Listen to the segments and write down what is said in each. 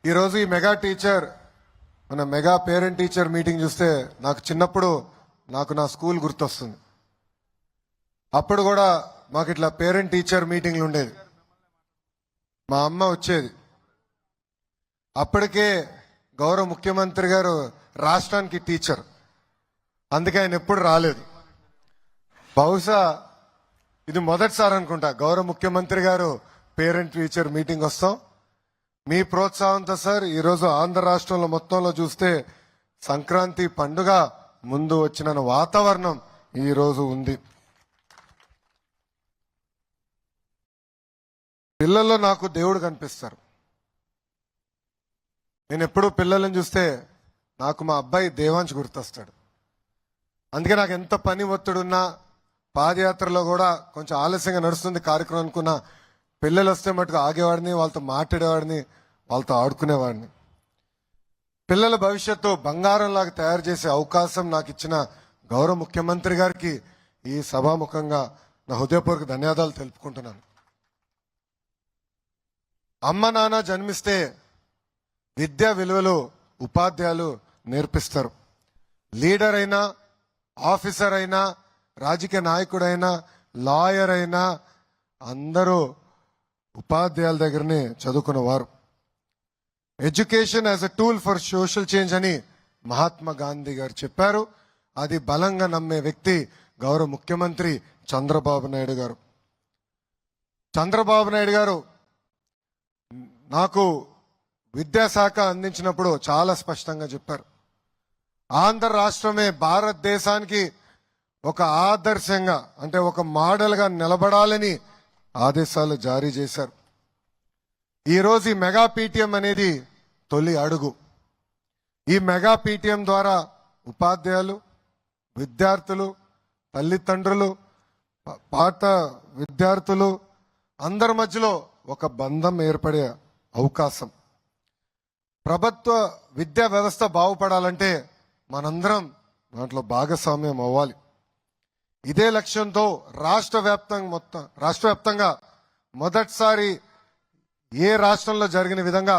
ఈరోజు ఈ mega teacher మన మెగా పేరెంట్ టీచర్ మీటింగ్ చూస్తే నాకు చిన్నప్పుడు నా స్కూల్ గుర్తొస్తుంది. అప్పుడు కూడా మాకు ఇట్లా పేరెంట్ టీచర్ మీటింగ్లు ఉండేది. మా అమ్మ వచ్చేది. అప్పటికే గౌరవ ముఖ్యమంత్రి గారు రాష్ట్రానికి టీచర్, అందుకే ఆయన ఎప్పుడు రాలేదు. బహుశా ఇది మొదటిసారి అనుకుంటా గౌరవ ముఖ్యమంత్రి గారు పేరెంట్ టీచర్ మీటింగ్ వస్తాం. మీ ప్రోత్సాహంతో సార్ ఈరోజు ఆంధ్ర రాష్ట్రంలో మొత్తంలో చూస్తే సంక్రాంతి పండుగ ముందు వచ్చిన వాతావరణం ఈరోజు ఉంది. పిల్లల్లో నాకు దేవుడు కనిపిస్తారు. నేను ఎప్పుడూ పిల్లలను చూస్తే నాకు మా అబ్బాయి దేవాంశ్ గుర్తొస్తాడు. అందుకే నాకు ఎంత పని ఒత్తిడున్నా పాదయాత్రలో కూడా కొంచెం ఆలస్యంగా నడుస్తుంది కార్యక్రమం అనుకున్నా పిల్లలు వస్తే మటుకు ఆగేవాడిని, వాళ్ళతో మాట్లాడేవాడిని, వాళ్ళతో ఆడుకునేవాడిని. పిల్లల భవిష్యత్తు బంగారంలాగా తయారు చేసే అవకాశం నాకు ఇచ్చిన గౌరవ ముఖ్యమంత్రి గారికి ఈ సభాముఖంగా నా హృదయపూర్వక ధన్యవాదాలు తెలుపుకుంటున్నాను. అమ్మ నాన్న జన్మిస్తే విద్యా విలువలు ఉపాధ్యాయులు నేర్పిస్తారు. లీడర్ అయినా, ఆఫీసర్ అయినా, రాజకీయ నాయకుడైనా, లాయర్ అయినా అందరూ ఉపాధ్యాయుల దగ్గరనే చదువుకున్నవారు. Education as a tool for social change అని మహాత్మా గాంధీ గారు చెప్పారు. అది బలంగా నమ్మే వ్యక్తి గౌరవ ముఖ్యమంత్రి చంద్రబాబు నాయుడు గారు. చంద్రబాబు నాయుడు గారు నాకు విద్యాశాఖ అందించినప్పుడు చాలా స్పష్టంగా చెప్పారు. ఆంధ్ర రాష్ట్రమే భారతదేశానికి ఒక ఆదర్శంగా, అంటే ఒక మోడల్గా నిలబడాలని ఆదేశాలు జారీ చేశారు. ఈరోజు ఈ మెగా పీటీఎం అనేది తొలి అడుగు. ఈ మెగా పీటీఎం ద్వారా ఉపాధ్యాయులు, విద్యార్థులు, తల్లిదండ్రులు, పాత విద్యార్థులు అందరి మధ్యలో ఒక బంధం ఏర్పడే అవకాశం. ప్రభుత్వ విద్యా వ్యవస్థ బాగుపడాలంటే మనందరం దాంట్లో భాగస్వామ్యం అవ్వాలి. ఇదే లక్ష్యంతో రాష్ట్ర వ్యాప్తంగా మొదటిసారి ఏ రాష్ట్రంలో జరిగిన విధంగా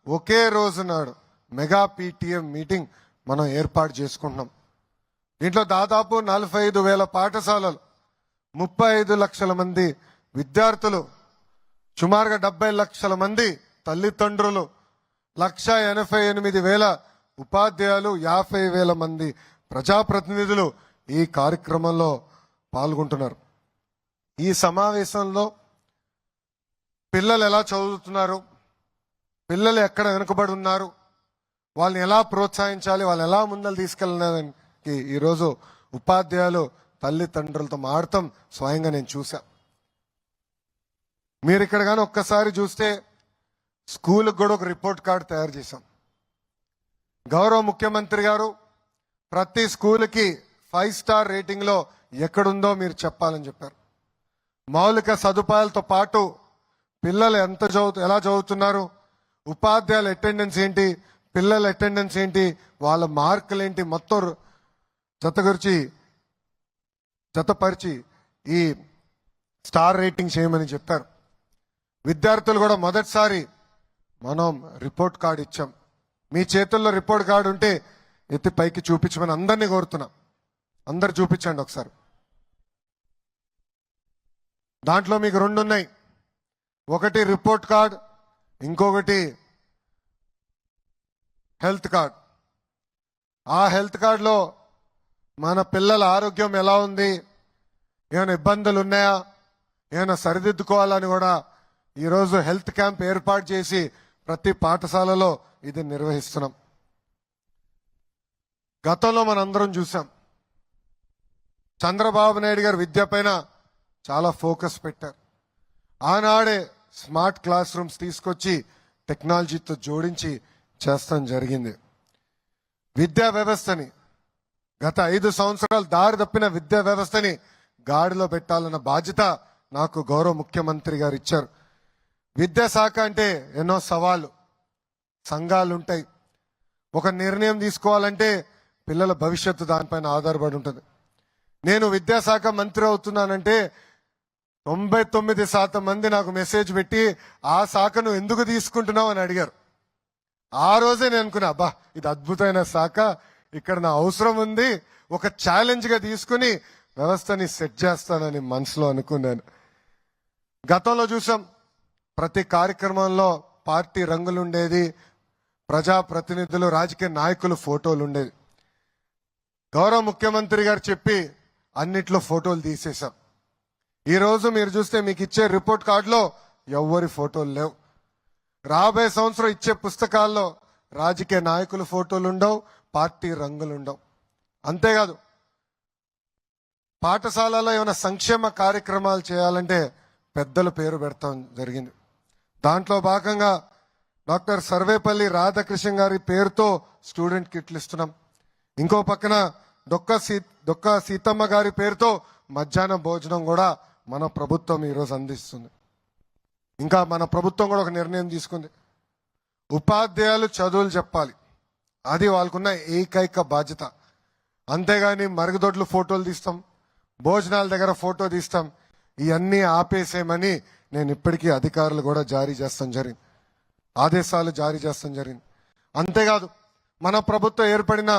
ఒకే రోజు నాడు మెగా పీటీఎం మీటింగ్ మనం ఏర్పాటు చేసుకుంటున్నాం. దీంట్లో దాదాపు 45,000 పాఠశాలలు, 35 లక్షల మంది విద్యార్థులు, సుమారుగా 70 లక్షల మంది తల్లిదండ్రులు, 1,88,000 ఉపాధ్యాయులు, 50,000 మంది ప్రజాప్రతినిధులు ఈ కార్యక్రమంలో పాల్గొంటున్నారు. ఈ సమావేశంలో పిల్లలు ఎలా చదువుతున్నారు, పిల్లలు ఎక్కడ వెనుకబడి ఉన్నారు, వాళ్ళని ఎలా ప్రోత్సహించాలి, వాళ్ళని ఎలా ముందలు తీసుకెళ్ళడానికి ఈరోజు ఉపాధ్యాయులు తల్లిదండ్రులతో మాడతాం స్వయంగా నేను చూసా. మీరు ఇక్కడ కానీ ఒక్కసారి చూస్తే స్కూల్కి కూడా ఒక రిపోర్ట్ కార్డు తయారు చేశాం. గౌరవ ముఖ్యమంత్రి గారు ప్రతి స్కూల్కి 5 స్టార్ రేటింగ్లో ఎక్కడుందో మీరు చెప్పాలని చెప్పారు. మౌలిక సదుపాయాలతో పాటు పిల్లలు ఎలా చదువుతున్నారు, ఉపాధ్యాయుల అటెండెన్స్ ఏంటి, పిల్లల అటెండెన్స్ ఏంటి, వాళ్ళ మార్కులు ఏంటి, మొత్తం జతపరిచి ఈ స్టార్ రేటింగ్ చేయమని చెప్పారు. విద్యార్థులు కూడా మొదటిసారి మనం రిపోర్ట్ కార్డు ఇచ్చాం. మీ చేతుల్లో రిపోర్ట్ కార్డు ఉంటే ఎత్తి పైకి చూపించమని అందరినీ కోరుతున్నాం. అందరు చూపించండి ఒకసారి. దాంట్లో మీకు 2 ఉన్నాయి. ఒకటి రిపోర్ట్ కార్డ్, ఇంకొకటి హెల్త్ కార్డ్. ఆ హెల్త్ కార్డులో మన పిల్లల ఆరోగ్యం ఎలా ఉంది, ఏమైనా ఇబ్బందులు ఉన్నాయా, ఏమైనా సరిదిద్దుకోవాలని కూడా ఈరోజు హెల్త్ క్యాంప్ ఏర్పాటు చేసి ప్రతి పాఠశాలలో ఇది నిర్వహిస్తున్నాం. గతంలో మనందరం చూసాం చంద్రబాబు నాయుడు గారు విద్య పైన చాలా ఫోకస్ పెట్టారు. ఆనాడే స్మార్ట్ క్లాస్ రూమ్స్ తీసుకొచ్చి టెక్నాలజీతో జోడించి చేస్తాం జరిగింది. విద్యా వ్యవస్థని గత 5 సంవత్సరాలు దారి తప్పిన విద్యా వ్యవస్థని గాడిలో పెట్టాలన్న బాధ్యత నాకు గౌరవ ముఖ్యమంత్రి గారు ఇచ్చారు. విద్యాశాఖ అంటే ఎన్నో సవాళ్ళు, సంఘాలు ఉంటాయి. ఒక నిర్ణయం తీసుకోవాలంటే పిల్లల భవిష్యత్తు దానిపైన ఆధారపడి ఉంటుంది. నేను విద్యాశాఖ మంత్రి అవుతున్నానంటే 99% మంది నాకు మెసేజ్ పెట్టి ఆ శాఖను ఎందుకు తీసుకుంటున్నావు అని అడిగారు. ఆ రోజే నేను అనుకున్నా, అబ్బా ఇది అద్భుతమైన శాఖ, ఇక్కడ నా అవసరం ఉంది, ఒక ఛాలెంజ్ గా తీసుకుని వ్యవస్థని సెట్ చేస్తానని మనసులో అనుకున్నాను. గతంలో చూసాం, ప్రతి కార్యక్రమంలో పార్టీ రంగులు ఉండేది, ప్రజాప్రతినిధులు రాజకీయ నాయకులు ఫోటోలు ఉండేది. గౌరవ ముఖ్యమంత్రి గారు చెప్పి అన్నిట్లో ఫోటోలు తీసేశాం. ఈ రోజు మీరు చూస్తే మీకు ఇచ్చే రిపోర్ట్ కార్డులో ఎవ్వరి ఫోటోలు లేవు. రాబోయే సంవత్సరం ఇచ్చే పుస్తకాల్లో రాజకీయ నాయకుల ఫోటోలు ఉండవు, పార్టీ రంగులు ఉండవు. అంతేకాదు, పాఠశాలలో ఏమైనా సంక్షేమ కార్యక్రమాలు చేయాలంటే పెద్దల పేరు పెడతాం జరిగింది. దాంట్లో భాగంగా డాక్టర్ సర్వేపల్లి రాధాకృష్ణ గారి పేరుతో స్టూడెంట్ కిట్లు ఇస్తున్నాం. ఇంకో పక్కన డొక్క సీతమ్మ గారి పేరుతో మధ్యాహ్న భోజనం కూడా మన ప్రభుత్వం ఈరోజు అందిస్తుంది. ఇంకా మన ప్రభుత్వం కూడా ఒక నిర్ణయం తీసుకుంది, ఉపాధ్యాయులు చదువులు చెప్పాలి, అది వాళ్ళకున్న ఏకైక బాధ్యత. అంతేగాని మరుగుదొడ్లు ఫోటోలు తీస్తాం, భోజనాల దగ్గర ఫోటో తీస్తాం, ఇవన్నీ ఆపేసేయమని నేను ఇప్పటికీ అధికారులు కూడా ఆదేశాలు జారీ చేస్తాం జరిగింది. అంతేకాదు, మన ప్రభుత్వం ఏర్పడిన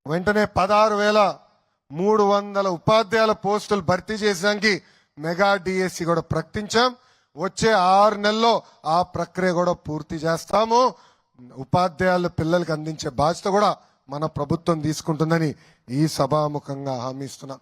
వెంటనే 16,300 ఉపాధ్యాయుల పోస్టులు భర్తీ చేసడానికి మెగా డిఎస్సి కూడా ప్రకటించాం. వచ్చే 6 నెలల్లో ఆ ప్రక్రియ కూడా పూర్తి చేస్తాము. ఉపాధ్యాయుల పిల్లలకు అందించే బాధ్యత కూడా మన ప్రభుత్వం తీసుకుంటుందని ఈ సభాముఖంగా హామీ ఇస్తున్నా.